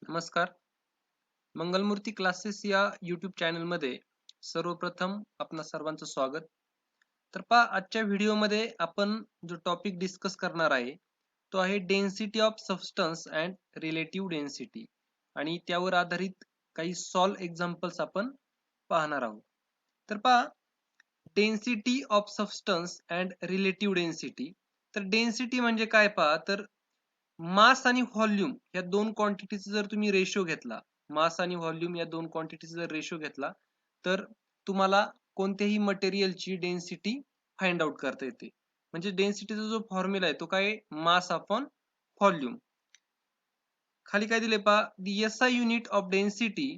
नमस्कार. मंगलमूर्ती क्लासेस या यूट्यूब चॅनलमध्ये सर्वप्रथम आपणा सर्वांचं स्वागत. तर पहा, आजच्या व्हिडिओमध्ये आपण जो टॉपिक डिस्कस करणार आहे तो आहे density of substance and relative density आणि त्यावर आधारित काही सॉल्व एक्झाम्पल्स आपण पाहणार आहोत. तर पहा, density of substance and relative density. तर डेन्सिटी म्हणजे काय पहा, तर मास आणि व्हॉल्यूम या दोन क्वांटिटीचा जर तुम्ही रेशो घेतला, मास आणि व्हॉल्यूम या दोन क्वांटिटीचा जर रेशो घेतला, तर तुम्हाला कोणत्याही मटेरियलची डेन्सिटी फाइंड आउट करता येते. म्हणजे डेन्सिटीचा जो फॉर्म्युला आहे तो काय आहे? Mass upon volume. खाली काय दिले पहा, the SI unit of density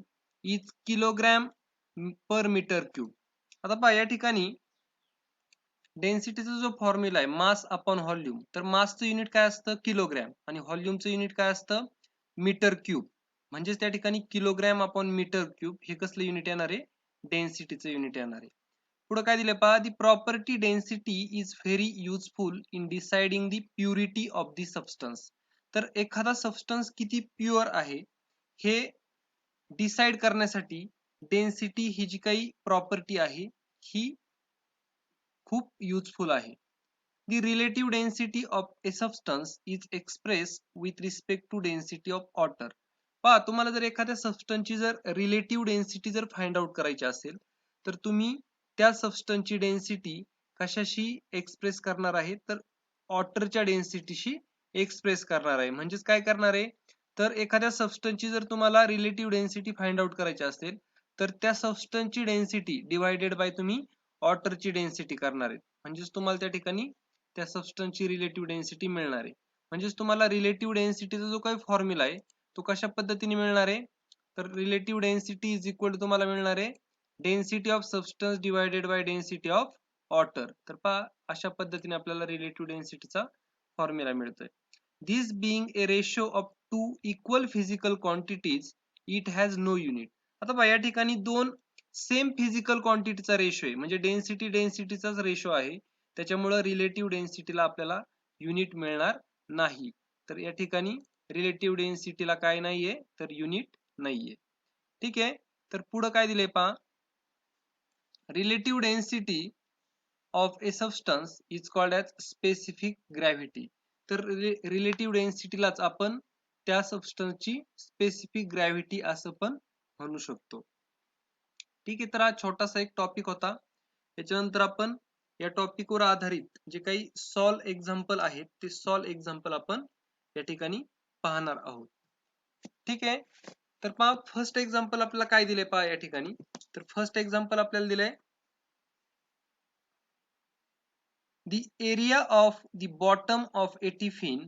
is kilogram per metre cube. आता पहा, या ठिकाणी डेन्सिटीचा जो फॉर्म्युला आहे मास अपॉन व्हॉल्यूम, तर मासचं युनिट काय असतं? किलोग्रॅम, आणि व्हॉल्यूमचं युनिट काय असतं? Metre cube. म्हणजेच त्या ठिकाणी किलोग्रॅम अपॉन मीटर क्यूब हे कसलं युनिट येणार आहे? डेन्सिटीचं युनिट येणार आहे. पुढे काय दिलं पहा, दी property density is very useful in deciding the purity of the substance. तर एखादा सबस्टन्स किती प्युअर आहे हे डिसाइड करण्यासाठी डेन्सिटी ही जी काही प्रॉपर्टी आहे ही खूप युजफुल आहे. The relative density of a substance is expressed with respect to density of water. पहा, तुम्हाला जर एखाद्या सबस्टन्सची जर रिलेटिव्ह डेन्सिटी जर फाइंड आउट करायची असेल, तर तुम्ही त्या सबस्टन्सची डेन्सिटी कशाशी एक्सप्रेस करणार आहे? तर वॉटरच्या डेन्सिटीशी एक्सप्रेस करणार आहे. म्हणजेच काय करणार आहे? तर एखाद्या सबस्टन्सची जर तुम्हाला रिलेटिव्ह डेन्सिटी फाइंड आउट करायची असेल, तर त्या सबस्टन्सची डेन्सिटी डिवायडेड बाय तुम्ही वॉटरची डेन्सिटी करणार आहे. म्हणजेच तुम्हाला त्या ठिकाणी त्या सबस्टन्सची रिलेटिव्ह डेन्सिटी मिळणार आहे. म्हणजेच तुम्हाला रिलेटिव्ह डेन्सिटीचा जो काही फॉर्म्युला आहे तो कशा पद्धतीने मिळणार आहे? तर relative density is equal to तुम्हाला मिळणार आहे density of substance divided by density of water. तर पहा, अशा पद्धतीने आपल्याला रिलेटिव्ह डेन्सिटीचा फॉर्म्युला मिळतोय. This being a ratio of two equal physical quantities, it has no unit. आता पहा, या ठिकाणी दोन सेम फिजिकल क्वांटिटीचा रेशो आहे, म्हणजे डेन्सिटी डेन्सिटीचाच रेशो आहे. त्याच्यामुळे रिलेटिव्ह डेन्सिटीला आपल्याला युनिट मिळणार नाही. तर या ठिकाणी रिलेटिव्ह डेन्सिटीला काय नाहीये? तर युनिट नाहीये. ठीक आहे. तर पुढे काय दिले पहा, relative density of A substance is called as specific gravity. तर रिलेटिव्ह डेन्सिटीलाच आपण त्या सबस्टन्सची स्पेसिफिक ग्रॅव्हिटी असं पण म्हणू शकतो. ठीक आहे. तर हा छोटासा एक टॉपिक होता. याच्यानंतर आपण या टॉपिकवर आधारित जे काही सॉल्व एक्झाम्पल आहेत ते सॉल्व एक्झाम्पल आपण या ठिकाणी पाहणार आहोत. ठीक आहे. तर पहा, फर्स्ट एक्झाम्पल आपल्याला काय दिले पहा या ठिकाणी. तर फर्स्ट एक्झाम्पल आपल्याला दिलंय, the area of the bottom of a tiffin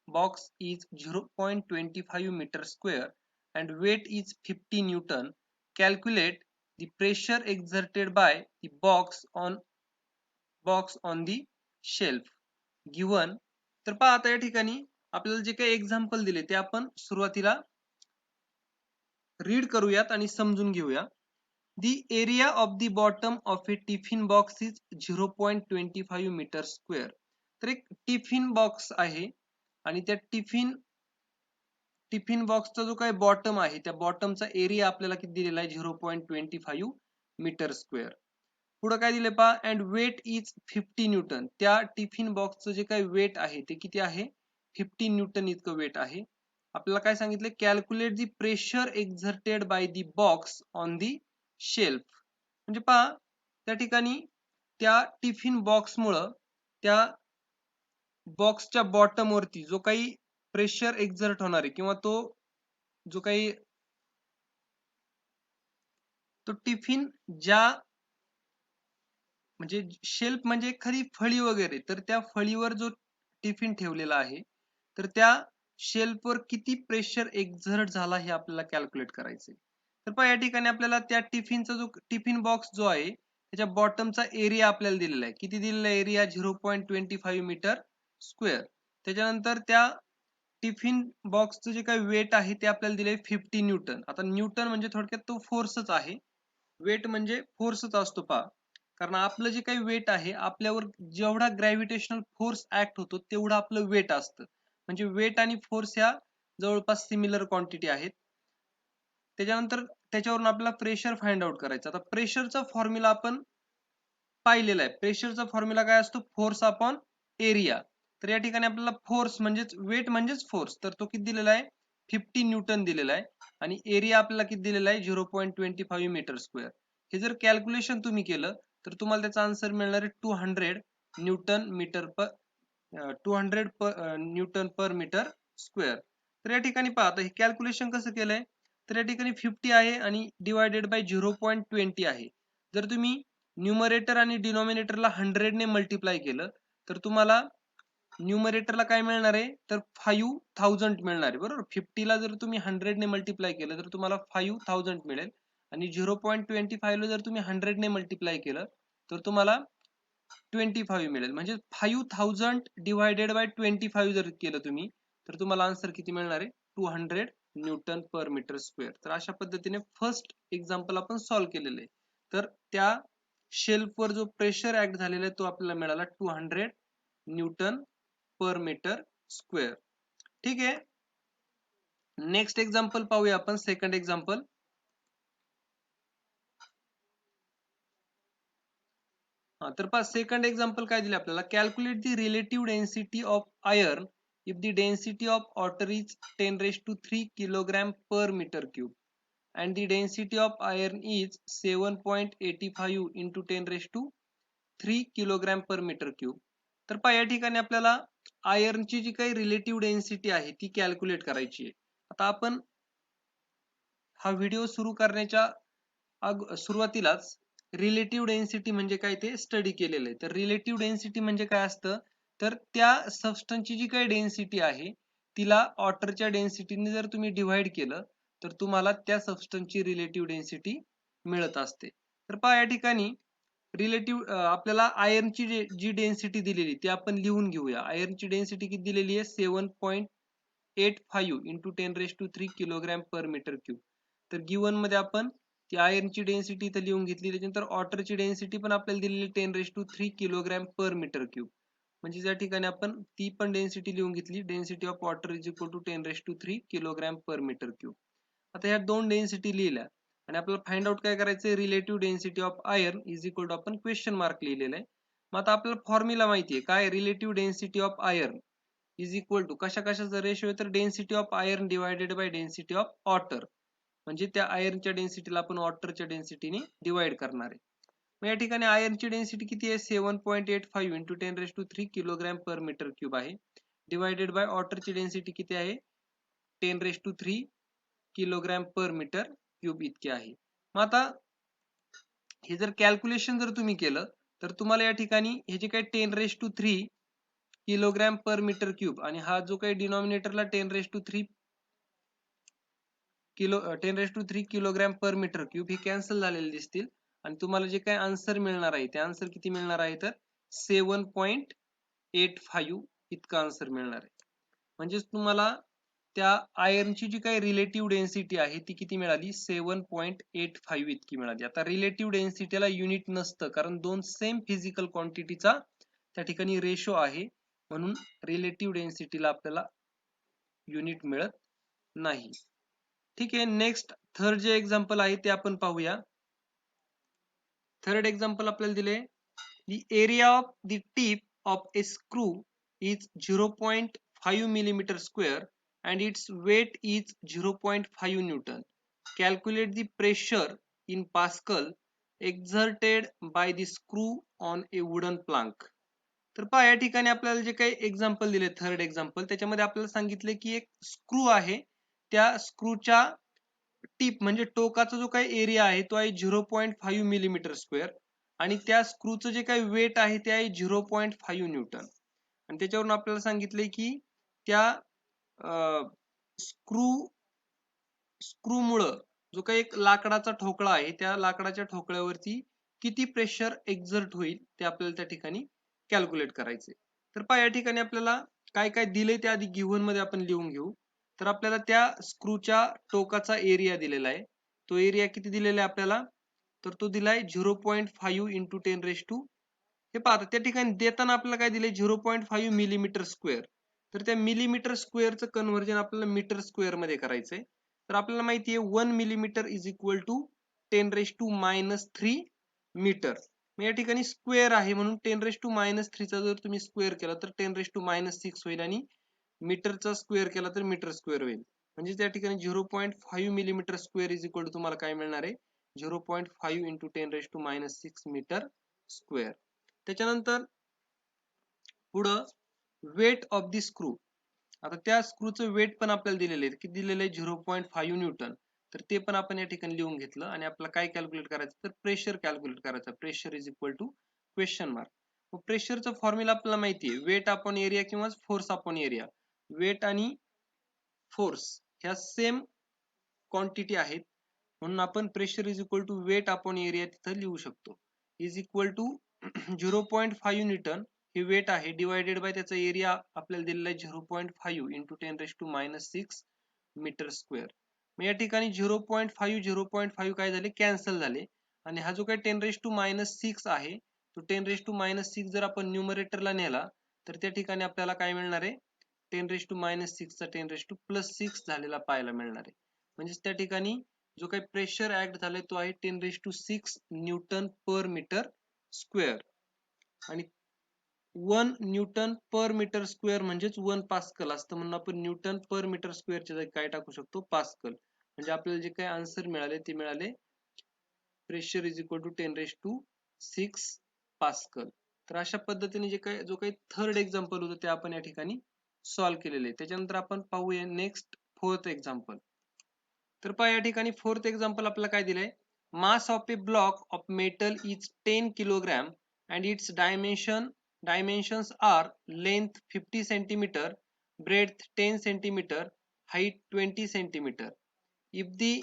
box is 0.25 meter square and weight is 50 Newton. Calculate the pressure exerted by the box on the shelf given. तर पहा, आता या ठिकाणी आपल्याला जे काही एक्झाम्पल दिले ते आपण सुरुवातीला रीड करूयात आणि समजून घेऊया. The area of the bottom of a tiffin box is 0.25 meter square. तर एक टिफिन बॉक्स आहे आणि त्या टिफिन बॉक्सचा जो काही बॉटम आहे त्या बॉटमचा एरिया आपल्याला किती दिलेला आहे? 0.25 मीटर स्क्वेअर. पुढे काय दिले पहा, अँड वेट इज 50 न्यूटन. त्या टिफिन बॉक्सचं जे काही वेट आहे ते किती आहे? 50 न्यूटन इतकं वेट आहे. आपल्याला काय सांगितलं? Calculate the pressure exerted by the box on the shelf. म्हणजे पहा, त्या ठिकाणी त्या टिफिन बॉक्समुळं त्या बॉक्सच्या बॉटम वरती जो काही प्रेशर एक्झर्ट होणार आहे किंवा तो जो काही तो टिफिन ज्या म्हणजे शेल्फ म्हणजे एखादी फळी वगैरे, तर त्या फळीवर जो टिफिन ठेवलेला आहे तर त्या शेल्फवर किती प्रेशर एक्झर्ट झाला हे आपल्याला कॅल्क्युलेट करायचंय. तर पहा, या ठिकाणी आपल्याला त्या टिफिनचा जो टिफिन बॉक्स जो आहे त्याच्या बॉटमचा एरिया आपल्याला दिलेला आहे. किती दिलेला आहे एरिया? 0.25 metre square. त्याच्यानंतर त्या टिफिन बॉक्सचं जे काही वेट आहे ते आपल्याला दिले 50 न्यूटन. आता न्यूटन म्हणजे थोडक्यात तो फोर्सच आहे. वेट म्हणजे फोर्सच असतो पहा, कारण आपलं जे काही वेट आहे आपल्यावर जेवढा ग्रॅव्हिटेशनल फोर्स ऍक्ट होतो तेवढं आपलं वेट असतं. म्हणजे वेट आणि फोर्स ह्या जवळपास सिमिलर क्वांटिटी आहेत. त्याच्यानंतर त्याच्यावरून आपल्याला प्रेशर फाइंड आउट करायचं. आता प्रेशरचा फॉर्म्युला आपण पाहिलेला आहे. प्रेशरचा फॉर्म्युला काय असतो? Force upon area. तर या ठिकाणी आपल्याला फोर्स म्हणजेच वेट म्हणजेच फोर्स, तर तो किती दिलेला आहे? 50 न्यूटन दिलेला आहे आणि एरिया आपल्याला किती दिलेला आहे? 0.25 मीटर स्क्वेअर. हे जर कॅल्क्युलेशन तुम्ही केलं तर तुम्हाला त्याचा आन्सर मिळणार आहे 200 न्यूटन मीटर पर 200 न्यूटन पर मीटर स्क्वेअर. तर या ठिकाणी पहा, आता हे कॅल्क्युलेशन कसं केलंय, तर या ठिकाणी 50 आहे आणि डिवायडेड बाय 0.20 आहे. जर तुम्ही न्यूमरेटर आणि डिनॉमिनेटरला 100 ने मल्टिप्लाय केलं तर तुम्हाला न्यूमरेटरला काय मिळणार आहे? तर 5000 मिळणार आहे, बरोबर. 50 ला जर तुम्ही 100 ने मल्टिप्लाय केलं तर तुम्हाला 5000 मिळेल आणि 0.25 ला जर तुम्ही 100 ने मल्टिप्लाय केलं तर तुम्हाला 25 मिळेल. म्हणजे 5000 डिवायडेड बाय 25 जर केलं तुम्ही तर तुम्हाला आन्सर किती मिळणार आहे? 200 न्यूटन पर मीटर स्क्वेअर. तर अशा पद्धतीने फर्स्ट एक्झाम्पल आपण सॉल्व्ह केलेलं आहे. तर त्या शेल्फवर जो प्रेशर ऍक्ट झालेला आहे तो आपल्याला मिळाला 200 न्यूटन पर मीटर स्क्वेअर. ठीक आहे. नेक्स्ट एक्झाम्पल पाहूया आपण, सेकंड एक्झाम्पल. तर पहा, सेकंड एक्झाम्पल काय दिले आपल्याला? Calculate the relative density of iron if the density of water is 10⁻³ kilogram per metre cube and the density of iron is 7.85 into 10⁻³ kilogram per metre cube. तर पहा, या ठिकाणी आपल्याला आयर्नची जी काही रिलेटिव्ह डेन्सिटी आहे ती कॅल्क्युलेट करायची आहे. आता आपण हा व्हिडिओ सुरू करण्याच्या सुरुवातीलाच रिलेटिव्ह डेन्सिटी म्हणजे काय ते स्टडी केलेलं आहे. तर रिलेटिव्ह डेन्सिटी म्हणजे काय असतं? तर त्या सबस्टन्सची जी काही डेन्सिटी आहे तिला वॉटरच्या डेन्सिटीने जर तुम्ही डिव्हाइड केलं तर तुम्हाला त्या सबस्टन्सची रिलेटिव्ह डेन्सिटी मिळत असते. तर पहा, या ठिकाणी रिलेटिव्ह आपल्याला आयर्नची जी डेन्सिटी दिलेली ती आपण लिहून घेऊया. आयर्नची डेन्सिटी किती दिलेली आहे? 7.85 into 10⁻³ kilogram per metre cube. तर गिवन मध्ये आपण ती आयर्नची डेन्सिटी इथे लिहून घेतली. त्याच्यानंतर वॉटरची डेन्सिटी पण आपल्याला दिलेली 10⁻³ किलोग्राम पर मीटर क्यूब. म्हणजे या ठिकाणी आपण ती पण डेन्सिटी लिहून घेतली. Density of water is equal to 10⁻³ kilogram per metre cube. आता ह्या दोन डेन्सिटी लिहिल्या आणि आपल्याला फाइंड आउट काय करायचंय? Relative density of iron is equal to आपण क्वेश्चन मार्क लिहिलेला आहे. मग आता आपल्याला फॉर्म्युला माहिती आहे काय? Relative density of iron is equal to कशा कशाचा रेशो आहे? तर density of iron divided by density of water. म्हणजे त्या आयर्नच्या डेन्सिटीला आपण वॉटरच्या डेन्सिटीने डिवाइड करणार आहे. मग या ठिकाणी आयर्नची डेन्सिटी किती आहे? 7.85 into 10⁻³ kilogram per metre cube आहे. डिवायडेड बाय वॉटरची डेन्सिटी किती आहे? 10⁻³ किलोग्राम पर मीटर क्यूब इतके आहे. मग आता हे जर कॅल्क्युलेशन जर तुम्ही केलं तर तुम्हाला या ठिकाणी हे जे काही 10⁻³ किलोग्राम पर मीटर क्यूब आणि हा जो काही डिनॉमिनेटरला 10⁻³ किलोग्राम पर मीटर क्यूब हे कॅन्सल झालेले दिसतील आणि तुम्हाला जे काही आन्सर मिळणार आहे ते आन्सर किती मिळणार आहे? तर 7.85 इतका आन्सर मिळणार आहे. म्हणजेच तुम्हाला त्या आयर्नची जी काही रिलेटिव्ह डेन्सिटी आहे ती किती मिळाली? 7.85 इतकी मिळाली. आता रिलेटिव्ह डेन्सिटीला युनिट नसतं कारण दोन सेम फिजिकल क्वांटिटीचा त्या ठिकाणी रेशो आहे, म्हणून रिलेटिव्ह डेन्सिटीला आपल्याला युनिट मिळत नाही. ठीक आहे. नेक्स्ट थर्ड जे एक्झाम्पल आहे ते आपण पाहूया. थर्ड एक्झाम्पल आपल्याला दिले, the area of the tip of a screw is 0.5 millimeter square and its weight is 0.5 Newton. Calculate the pressure in Pascal exerted by the screw on a wooden plank. तर पहा, या ठिकाणी आपल्याला जे काही example दिले थर्ड एक्झाम्पल त्याच्यामध्ये आपल्याला सांगितले की एक स्क्रू आहे, त्या स्क्रूच्या टिप म्हणजे टोकाचा जो काही एरिया आहे तो आहे 0.5 मिलीमीटर स्क्वेअर आणि त्या स्क्रूचं जे काही वेट आहे ते आहे 0.5 न्यूटन. आणि त्याच्यावरून आपल्याला सांगितले की त्या स्क्रूमुळं जो काही एक लाकडाचा ठोकळा आहे त्या लाकडाच्या ठोकळ्यावरती किती प्रेशर एक्झर्ट होईल ते आपल्याला त्या ठिकाणी कॅल्क्युलेट करायचे. तर पहा, या ठिकाणी आपल्याला काय काय दिले ते आधी गिव्हन मध्ये आपण लिहून घेऊ. तर आपल्याला त्या स्क्रूच्या टोकाचा एरिया दिलेला आहे. तो एरिया किती दिलेला आहे आपल्याला? तर तो दिलाय 0.5 इंटू 10⁻². हे पहा, त्या ठिकाणी देताना आपल्याला काय दिले? 0.5 मिलीमीटर स्क्वेअर. तर त्या मिलीमीटर स्क्वेअरचं कन्व्हर्जन आपल्याला मीटर स्क्वेअर मध्ये करायचंय. तर आपल्याला माहिती आहे 1 millimetre is equal to 10⁻³ metre. या ठिकाणी स्क्वेअर आहे म्हणून 10⁻³ चा जर तुम्ही स्क्वेअर केला तर 10⁻6 होईल आणि मीटरचा स्क्वेअर केला तर मीटर स्क्वेअर होईल. म्हणजे त्या ठिकाणी 0.5 millimetre square is equal to तुम्हाला काय मिळणार आहे 0.5 इंटू 10⁻6 मीटर स्क्वेअर. त्याच्यानंतर पुढं वेट ऑफ द स्क्रू. आता त्या स्क्रूचं वेट पण आपल्याला दिलेलं आहे, किती दिलेलं आहे 0.5 न्यूटन. तर ते पण आपण या ठिकाणी लिहून घेतलं आणि आपल्याला काय कॅल्क्युलेट करायचं तर प्रेशर कॅल्क्युलेट करायचं. Pressure is equal to question mark. प्रेशरचा फॉर्म्युला आपल्याला माहिती आहे वेट अपॉन एरिया किंवा फोर्स अपॉन एरिया. वेट आणि फोर्स ह्या सेम क्वांटिटी आहेत म्हणून आपण pressure is equal to weight upon area तिथं लिहू शकतो. इज इक्वल टू 0.5 न्यूटन हे वेट आहे डिवायडेड बाय त्याचा एरिया आपल्याला दिलेला आहे 0.5 इंटू 10⁻6 मीटर स्क्वेअर. मग या ठिकाणी 0.5 काय झाले कॅन्सल झाले आणि हा जो काही 10⁻6 आहे तो 10⁻6 जर आपण न्यूमरेटरला नेला तर त्या ठिकाणी आपल्याला काय मिळणार आहे 10⁻6 चा 10⁻6 झालेला पाहायला मिळणार आहे. म्हणजे त्या ठिकाणी जो काही प्रेशर ऍक्ट झालाय तो आहे 10⁻6 न्यूटन पर मीटर स्क्वेअर आणि 1 न्यूटन पर मीटर स्क्वेअर म्हणजेच 1 पास्कल असतं म्हणून आपण न्यूटन पर मीटर स्क्वेअरच्या जागी काय टाकू शकतो पास्कल. म्हणजे आपल्याला जे काही आन्सर मिळाले ते मिळाले pressure is equal to 10⁻6 pascal. तर अशा पद्धतीने जो काही थर्ड एक्झाम्पल होतं ते आपण या ठिकाणी सॉल्व्ह केलेले आहे. त्याच्यानंतर आपण पाहूया नेक्स्ट फोर्थ एक्झाम्पल. तर पहा या ठिकाणी फोर्थ एक्झाम्पल आपल्याला काय दिलंय mass of A block of metal is 10 kilogram and its dimensions are length 50 centimeter, breadth 10 centimeter, height 20 centimeter. If the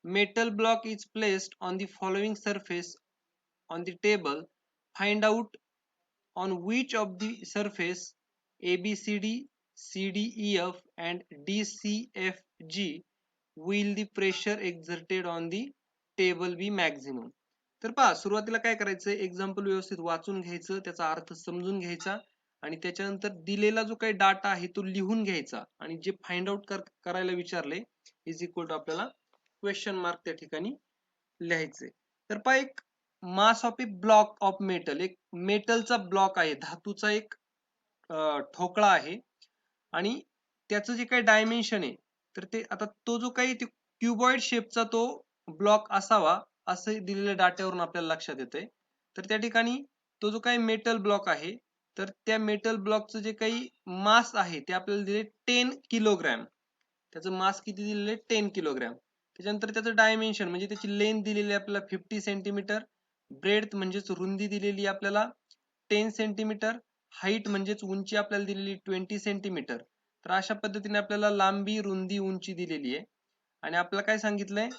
metal block is placed on the following surface on the table, find out on which of the surface ABCD, CDEF and DCFG will the pressure exerted on the table be maximum. तर पहा सुरुवातीला काय करायचं example व्यवस्थित वाचून घ्यायचं त्याचा अर्थ समजून घ्यायचा आणि त्याच्यानंतर दिलेला जो काही डाटा आहे तो लिहून घ्यायचा आणि जे फाइंड आउट करायला विचारले इज इक्वल टू आपल्याला क्वेश्चन मार्क त्या ठिकाणी लिहायचे. तर पहा एक mass of A block of metal एक मेटलचा ब्लॉक आहे धातूचा एक ठोकळा आहे आणि त्याचं जे काही डायमेन्शन आहे तर ते आता तो जो काही क्युबॉइड शेपचा तो ब्लॉक असावा असं दिलेल्या डाट्यावरून आपल्याला लक्षात येतंय. तर त्या ठिकाणी तो जो काही मेटल ब्लॉक आहे तर त्या मेटल ब्लॉकचं जे काही मास आहे ते आपल्याला दिले 10 किलोग्रॅम. त्याचं मास किती दिलेले 10 किलोग्रॅम. त्याच्यानंतर त्याचं डायमेन्शन म्हणजे त्याची लेंथ दिलेली आपल्याला 50 सेंटीमीटर, ब्रेड्थ म्हणजेच रुंदी दिलेली आपल्याला 10 सेंटीमीटर, हाईट म्हणजेच उंची आपल्याला दिलेली 20 सेंटीमीटर. तर अशा पद्धतीने आपल्याला लांबी रुंदी उंची दिलेली आहे आणि आपल्याला काय सांगितलंय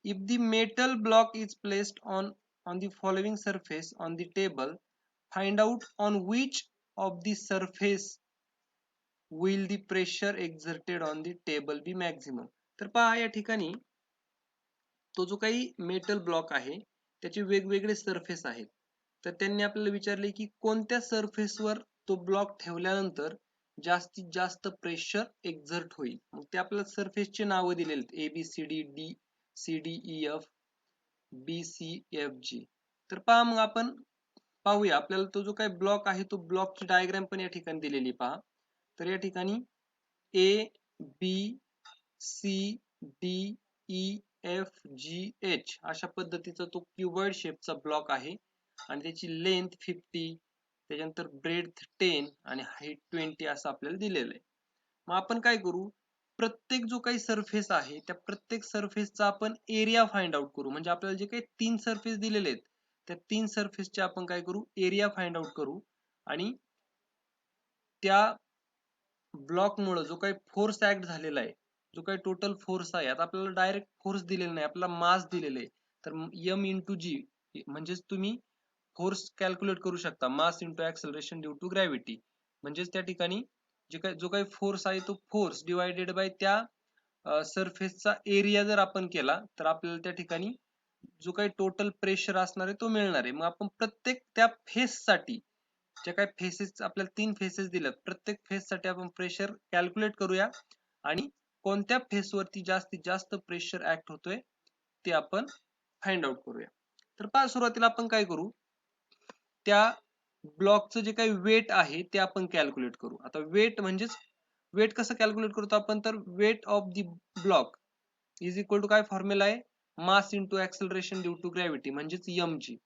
if the metal block is placed on the following surface on the table find out on which of the surface will the pressure exerted on the table be maximum. तर पहा या ठिकाणी तो जो काही मेटल ब्लॉक आहे त्याचे वेगवेगळे सरफेस आहेत तर त्यांनी आपल्याला विचारले की कोणत्या सरफेसवर तो ब्लॉक ठेवल्यानंतर जास्तीत जास्त प्रेशर एक्झर्ट होईल. मग ते आपल्याला सरफेसचे नावं दिलेले आहेत ABCD CDEF BCFG. तर पहा मग आपण पाहूया आपल्याला तो जो काही ब्लॉक आहे तो ब्लॉकची डायग्राम पण या ठिकाणी दिलेली पहा. तर या ठिकाणी ABCDEFGH अशा पद्धतीचा तो क्युबॉइड शेपचा ब्लॉक आहे आणि त्याची लेंथ 50 त्याच्यानंतर ब्रेड्थ 10 आणि हाईट 20 असं आपल्याला दिलेलं आहे. मग आपण काय करू प्रत्येक जो काही सरफेस आहे त्या प्रत्येक सरफेसचा आपण एरिया फाइंड आउट करू. म्हणजे आपल्याला जे काही 3 सरफेस दिलेले आहेत त्या 3 सरफेसचे आपण काय करू एरिया फाइंड आउट करू आणि त्या ब्लॉक मुळे जो काही फोर्स ऍक्ट झालेला आहे जो काही टोटल फोर्स आहे आता आपल्याला डायरेक्ट फोर्स दिलेला नाही आपल्याला मास दिलेले आहे तर m इंटू जी म्हणजेच तुम्ही फोर्स कॅल्क्युलेट करू शकता mass into acceleration due to gravity. म्हणजेच त्या ठिकाणी जो काही फोर्स आहे तो फोर्स डिवायडेड बाय त्या सरफेसचा एरिया जर आपण केला तर आपल्याला त्या ठिकाणी जो काही टोटल प्रेशर असणार आहे तो मिळणार आहे. मग आपण प्रत्येक त्या फेससाठी जे काही फेसेस आपल्याला 3 फेसेस दिल्यात प्रत्येक फेस साठी आपण प्रेशर कॅल्क्युलेट करूया आणि कोणत्या फेसवरती जास्तीत जास्त प्रेशर ऍक्ट होतोय ते आपण फाइंड आउट करूया. तर पहा सुरुवातीला आपण काय करू, त्या ब्लॉकचं जे काही वेट आहे ते आपण कॅल्क्युलेट करू. आता वेट म्हणजेच वेट कसं कॅल्क्युलेट करतो आपण, तर weight of the block is equal to काय फॉर्म्युला आहे, mass into acceleration due to gravity म्हणजेच mg.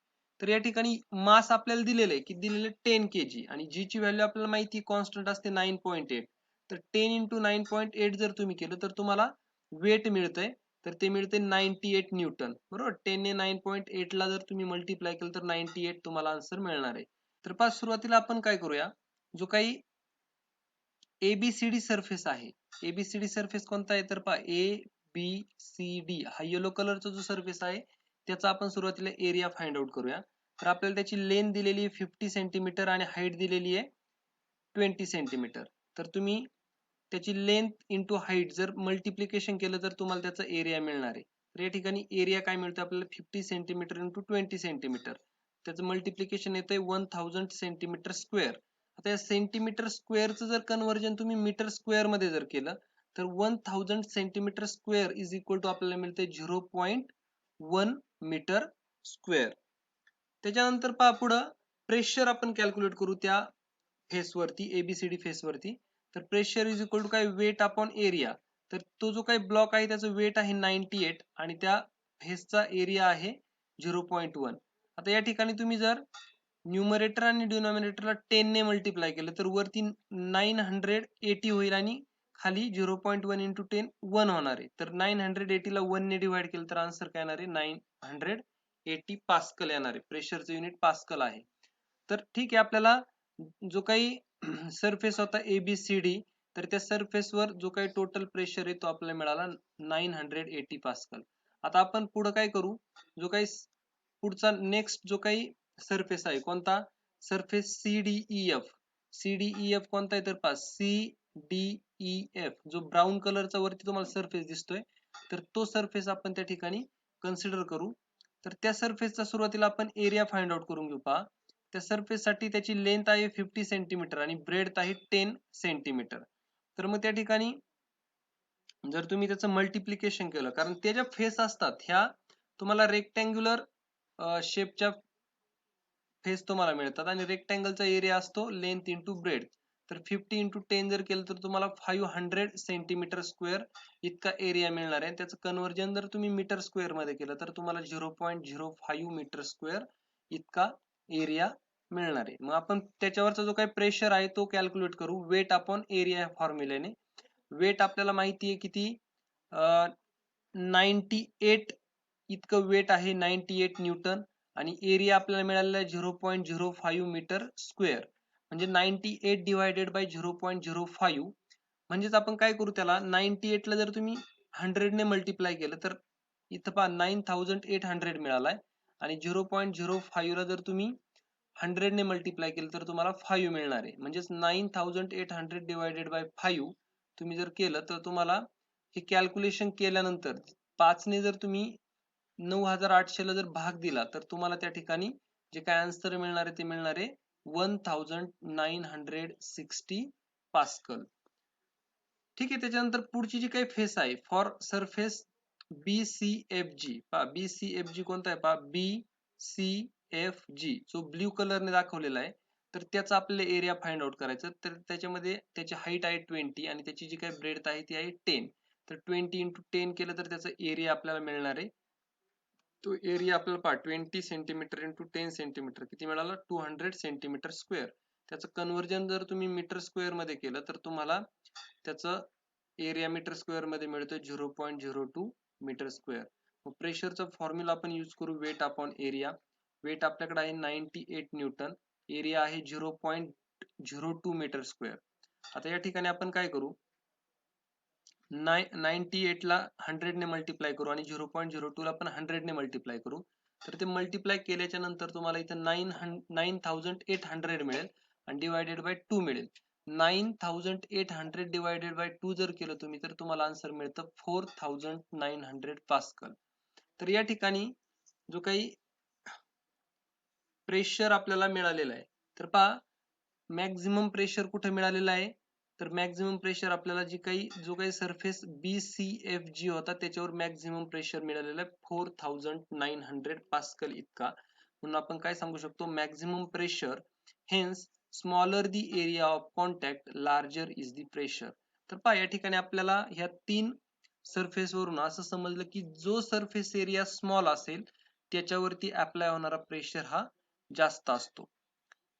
तर या ठिकाणी मास आपल्याला दिलेलं आहे, किती दिलेलं आहे 10 kg, आणि g ची व्हॅल्यू आपल्याला माहिती कॉन्स्टंट असते 9.8. तर 10 इंटू 9.8 जर तुम्ही केलं तर तुम्हाला वेट मिळतंय, तर ते मिळते 98 न्यूटन. बरोबर, 10 ने 9.8 ला जर तुम्ही मल्टिप्लाय केलं तर 98 तुम्हाला आन्सर मिळणार आहे. तर पहा सुरुवातीला आपण काय करूया, जो काही ABCD सरफेस आहे, ABCD सरफेस कोणता आहे तर पहा ABCD हा येलो कलरचा जो सरफेस आहे त्याचा आपण सुरुवातीला एरिया फाइंड आउट करूया. तर आपल्याला त्याची लेंथ दिलेली आहे 50 सेंटीमीटर आणि हाईट दिलेली आहे 20 सेंटीमीटर. तर तुम्ही त्याची लेंथ इंटू हाईट जर मल्टिप्लिकेशन केलं तर तुम्हाला त्याचा एरिया मिळणार आहे. तर या ठिकाणी एरिया काय मिळतं आपल्याला 50 सेंटीमीटर इंटू 20 सेंटीमीटर, त्याचं मल्टिप्लिकेशन येतंय 1000 सेंटीमीटर स्क्वेअर. आता या सेंटीमीटर स्क्वेअरचं जर कन्व्हर्जन तुम्ही मीटर स्क्वेअर मध्ये जर केलं तर 1000 centimetre square is equal to आपल्याला मिळते 0.1 मीटर स्क्वेअर. त्याच्यानंतर पहा पुढं प्रेशर आपण कॅल्क्युलेट करू त्या फेसवरती, ABCD फेसवरती. तर प्रेशर इज इक्वल टू काय वेट अपॉन एरिया. तर तो जो काही ब्लॉक आहे त्याचं वेट आहे 98 आणि त्या फेसचा एरिया आहे 0.1. आता या ठिकाणी तुम्ही जर न्यूमरेटर आणि डिनॉमिनेटरला 10 ने मल्टिप्लाय केलं तर वरती 980 होईल आणि खाली 0.1 इंटू 10 1 होणार आहे. तर 980 ला 1 ने डिवाइड केलं तर आन्सर काय येणार आहे 980 पास्कल येणार आहे. प्रेशरचं युनिट पास्कल आहे. तर ठीक आहे, आपल्याला जो काही सरफेस होता ABCD, तर त्या सरफेसवर जो काही टोटल प्रेशर आहे तो आपल्याला मिळाला 980 पास्कल. आता आपण पुढे काय करू, जो काही पुढचा नेक्स्ट जो काही सरफेस आहे कोणता, सरफेस CDEF. CDEF कोणता आहे तर पहा CDEF जो ब्राऊन कलरचा वरती तुम्हाला सरफेस दिसतोय, तर तो सरफेस आपण त्या ठिकाणी कन्सिडर करू. तर त्या सरफेसचा सुरुवातीला आपण एरिया फाइंड आउट करून घेऊ. पहा त्या सरफेस साठी त्याची लेंथ आहे 50 सेंटीमीटर आणि ब्रेडथ आहे 10 सेंटीमीटर. तर मग त्या ठिकाणी जर तुम्ही त्याचं मल्टिप्लिकेशन केलं, कारण ते ज्या फेस असतात ह्या तुम्हाला रेक्टँग्युलर शेपच्या फेस तुम्हाला मिळतात आणि रेक्टँगलचा एरिया असतो लेंथ इंटू ब्रेड. तर 50 इंटू 10 जर केलं तर तुम्हाला 500 सेंटीमीटर स्क्वेअर इतका एरिया मिळणार आहे. त्याचं कन्व्हर्जन जर तुम्ही मीटर स्क्वेअर मध्ये केलं तर तुम्हाला 0.05 मीटर स्क्वेअर इतका एरिया मिळणार आहे. मग आपण त्याच्यावरचा जो काही प्रेशर आहे तो कॅल्क्युलेट करू वेट अपॉन एरिया या फॉर्म्युल्याने. वेट आपल्याला माहिती आहे किती 98 इतकं वेट आहे 98 न्यूटन आणि एरिया आपल्याला मिळालेला आहे 0.05 मीटर स्क्वेअर. म्हणजे 98 डिवायडेड बाय 0.05 म्हणजेच आपण काय करू त्याला 98 ला जर तुम्ही 100 ने मल्टिप्लाय केलं तर इथं पहा 9800 मिळालाय आणि 0.05 ला जर तुम्ही 100 ने मल्टिप्लाय केलं तर तुम्हाला 5 मिळणार आहे. म्हणजेच 9800 डिवायडेड बाय 5 तुम्ही जर केलं तर तुम्हाला हे कॅल्क्युलेशन केल्यानंतर 5 ने जर तुम्ही 9800 ला जर भाग दिला तर तुम्हाला त्या ठिकाणी जे काय आन्सर मिळणार आहे ते मिळणार आहे 1960 पास्कल. ठीक आहे, त्याच्यानंतर पुढची जी काही फेस आहे फॉर सरफेस BCFG. पहा BCFG कोणता आहे पहा BCFG जो ब्ल्यू कलरने दाखवलेला आहे. तर त्याचा आपल्याला एरिया फाइंड आउट करायचं. तर त्याच्यामध्ये त्याची हाईट आहे 20 आणि त्याची जी काही ब्रेडथ आहे ती आहे 10. तर 20 इंटू 10 केलं तर त्याचा एरिया आपल्याला मिळणार आहे. तो एरिया आपल्याला पहा 20 सेंटीमीटर इंटू 10 सेंटीमीटर किती मिळाला 200 सेंटीमीटर स्क्वेअर. त्याचं कन्व्हर्जन जर तुम्ही मीटर स्क्वेअर मध्ये केलं तर तुम्हाला त्याचं एरिया मीटर स्क्वेअर मध्ये मिळतो 0.02 मीटर स्क्वेअर. मग प्रेशरचा फॉर्म्युला आपण यूज करू वेट अपॉन एरिया. वेट आपल्याकडे आहे 98 न्यूटन, एरिया आहे 0.02 मीटर स्क्वेअर. आता या ठिकाणी आपण काय करू 98 ला 100 ने मल्टिप्लाय करू आणि 0.02 ला पण 100 ने मल्टिप्लाय करू. तर ते मल्टिप्लाय केल्याच्या नंतर तुम्हाला इथं 9800 मिळेल आणि डिवायडेड बाय 2 मिळेल. 9800 डिवायडेड बाय 2 जर केलं तुम्ही तर तुम्हाला आन्सर मिळतं 4900 पास्कल. तर या ठिकाणी जो काही प्रेशर आपल्याला मिळालेला आहे तर पहा मॅक्झिमम प्रेशर कुठे मिळालेलं आहे तर मॅक्झिमम प्रेशर आपल्याला जो काही सरफेस BCFG होता त्याच्यावर मॅक्झिमम प्रेशर मिळालेलं आहे 4900 पास्कल इतका. म्हणून आपण काय सांगू शकतो, maximum pressure hence smaller the area of contact larger is the pressure. तर पहा या ठिकाणी आपल्याला ह्या 3 सरफेस वरून असं समजलं की जो सरफेस एरिया स्मॉल असेल त्याच्यावरती अप्लाय होणारा प्रेशर हा जास्त असतो.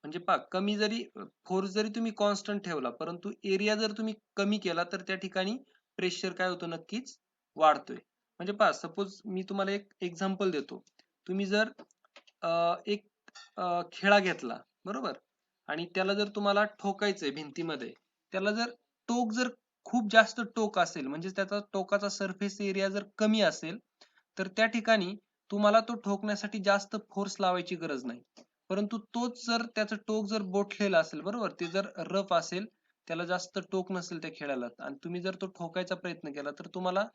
म्हणजे पहा कमी जरी फोर्स जरी तुम्ही कॉन्स्टंट ठेवला परंतु एरिया जर तुम्ही कमी केला तर त्या ठिकाणी प्रेशर काय होतं, नक्कीच वाढतोय. म्हणजे पहा सपोज मी तुम्हाला एक एक्झाम्पल देतो. तुम्ही जर एक खेळा घेतला बरोबर आणि त्याला जर तुम्हाला ठोकायचंय भिंतीमध्ये, त्याला जर टोक जर खूप जास्त टोक असेल म्हणजे त्याचा टोकाचा सरफेस एरिया जर कमी असेल तर त्या ठिकाणी तुम्हाला तो ठोकण्यासाठी जास्त फोर्स लावायची गरज नाही. परंतु तोच जर त्याचं टोक जर बोटलेलं असेल बरोबर, ते जर रफ असेल, त्याला जास्त टोक नसेल त्या खेळाला आणि तुम्ही जर तो ठोकायचा प्रयत्न केला तर तुम्हाला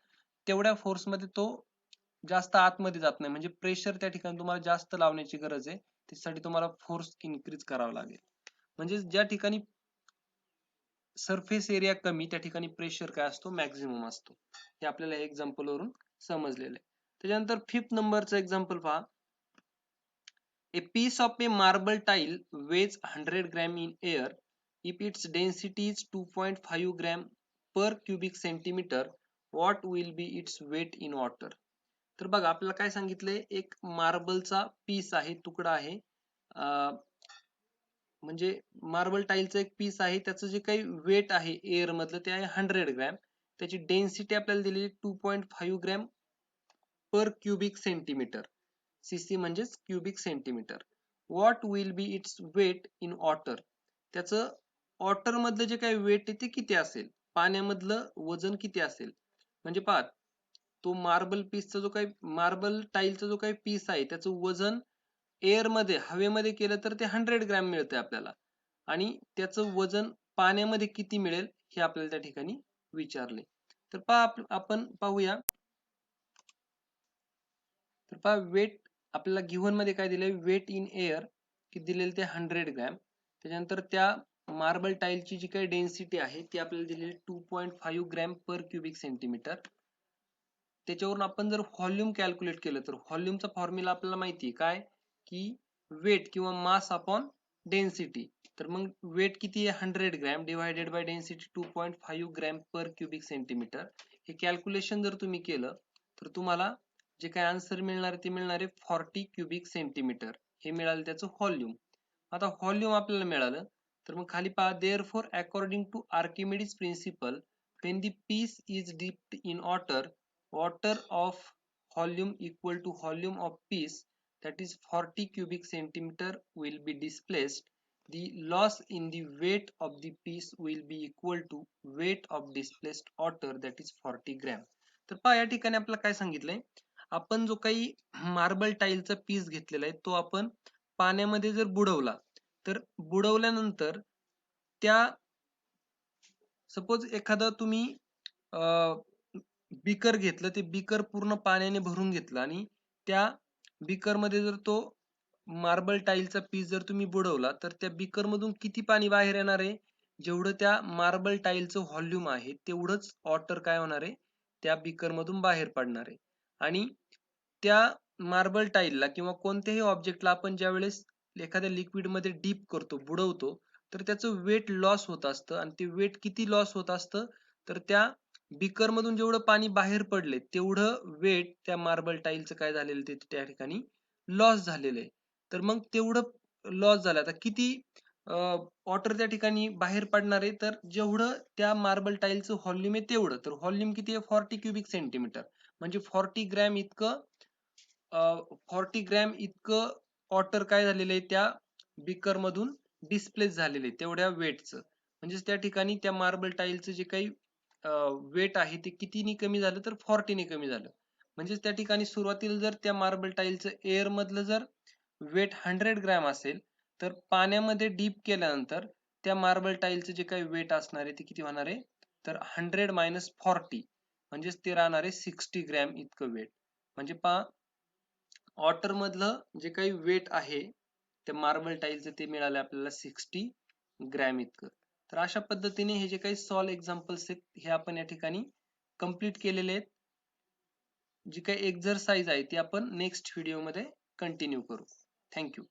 तेवढ्या फोर्स मध्ये तो जास्त आतमध्ये जात नाही. म्हणजे प्रेशर त्या ठिकाणी तुम्हाला जास्त लावण्याची गरज आहे. त्यासाठी तुम्हाला फोर्स इन्क्रीज करावा लागेल. म्हणजे ज्या ठिकाणी सरफेस एरिया कमी त्या ठिकाणी प्रेशर काय असतो, मॅक्झिमम असतो. हे आपल्याला एक्झाम्पल वरून समजलेलं आहे. त्याच्यानंतर 5th नंबरचं एक्झाम्पल पहा. A piece of a marble tile weighs 100 gram in air. If its density is 2.5 gram per cubic centimeter, what will be its weight in water? तर बघा आपल्याला काय सांगितलंय, एक मार्बलचा पीस आहे, तुकडा आहे, म्हणजे मार्बल टाईलचं एक पीस आहे, त्याचं जे काही वेट आहे एअर मधलं ते आहे 100 ग्रॅम. त्याची डेन्सिटी आपल्याला दिलेली 2.5 gram per cubic centimetre. CC म्हणजेच cubic centimetre. What will be its weight in water? त्याचं वॉटर मधलं जे काही वेट आहे ते किती असेल, पाण्यामधलं वजन किती असेल. म्हणजे पहा तो मार्बल पीसचा जो काही मार्बल टाईलचा जो काही पीस आहे त्याचं वजन एअर मध्ये हवेमध्ये केलं तर ते 100 ग्रॅम मिळते आपल्याला आणि त्याचं वजन पाण्यामध्ये किती मिळेल हे आपल्याला त्या ठिकाणी विचारले. तर पहा आपण पाहूया. तर पहा वेट आपल्याला गिव्हन मध्ये काय दिलंय, वेट इन एअर किती दिलेलं ते 100 ग्रॅम. त्याच्यानंतर त्या मार्बल टाईलची जी काही डेन्सिटी आहे ती आपल्याला दिलेली 2.5 ग्रॅम पर क्युबिक सेंटीमीटर. त्याच्यावरून आपण जर व्हॉल्यूम कॅल्क्युलेट केलं तर व्हॉल्यूमचा फॉर्म्युला आपल्याला माहिती आहे काय, की वेट किंवा मास अपॉन डेन्सिटी. तर मग वेट किती आहे 100 gram divided by density 2.5 gram per cubic centimetre. हे कॅल्क्युलेशन जर तुम्ही केलं तर तुम्हाला जे काय आन्सर मिळणार ते मिळणार आहे 40 क्युबिक सेंटीमीटर. हे मिळालं त्याचं व्हॉल्यूम. आता व्हॉल्यूम आपल्याला मिळालं तर मग खाली पहा, therefore according to Archimedes principle when the piece is dipped in water of volume equal to volume of piece, that is 40 cubic centimeter will be displaced. The loss in the weight of the piece will be equal to weight of displaced water, that is 40 gram. तर पहा या ठिकाणी आपल्याला काय सांगितलंय, आपण जो काही मार्बल टाईलचा पीस घेतलेला आहे तो आपण पाण्यामध्ये जर बुडवला तर बुडवल्यानंतर त्या सपोज एखादं तुम्ही बीकर घेतलं, ते बीकर पूर्ण पाण्याने भरून घेतलं आणि त्या बीकर मध्ये जर तो मार्बल टाईलचा पीस जर तुम्ही बुडवला तर त्या बीकर मधून किती पाणी बाहेर येणार आहे, जेवढं त्या मार्बल टाईलचं व्हॉल्यूम आहे तेवढंच वॉटर काय होणार आहे त्या बीकर मधून बाहेर पडणार आहे. आणि त्या मार्बल टाईलला किंवा कोणत्याही ऑब्जेक्टला आपण ज्या वेळेस एखाद्या लिक्विड मध्ये डीप करतो, बुडवतो, तर त्याचं वेट लॉस होत असतं आणि ते वेट किती लॉस होत असतं, तर त्या बीकर मधून जेवढं पाणी बाहेर पडले तेवढं वेट त्या मार्बल टाईलचं काय झालेलं ते त्या ठिकाणी लॉस झालेलं आहे. तर मग तेवढं लॉस झालं, आता किती वॉटर त्या ठिकाणी बाहेर पडणार आहे, तर जेवढं त्या मार्बल टाईलचं व्हॉल्यूम आहे तेवढं. तर व्हॉल्यूम किती आहे 40 क्युबिक सेंटीमीटर. म्हणजे 40 ग्रॅम इतकं 40 ग्रॅम इतकं वॉटर काय झालेलं आहे त्या बीकर मधून डिस्प्लेस झालेले आहे तेवढ्या वेटचं. म्हणजेच त्या ठिकाणी त्या मार्बल टाईलचं जे काही वेट आहे ते कितीने कमी झालं तर 40 ने कमी झालं. म्हणजेच त्या ठिकाणी सुरुवातीला जर त्या मार्बल टाईलचं एअर मधलं जर वेट 100 ग्रॅम असेल तर पाण्यामध्ये डीप केल्यानंतर त्या मार्बल टाईलचं जे काही वेट असणार आहे ते किती होणार आहे, तर 100 मायनस 40 म्हणजेच ते राहणार आहे 60 ग्रॅम इतकं वेट. म्हणजे पहा वॉटर मधलं जे काही वेट आहे त्या मार्बल टाईलचं ते मिळालं आपल्याला 60 ग्रॅम इतकं. तर अशा पद्धतीने हे जे काही सॉल्व एक्झाम्पल्स आहेत हे आपण या ठिकाणी कंप्लीट केलेले आहेत. जी काही एक्झरसाइज आहे ती आपण नेक्स्ट व्हिडिओमध्ये कंटिन्यू करू. थँक्यू.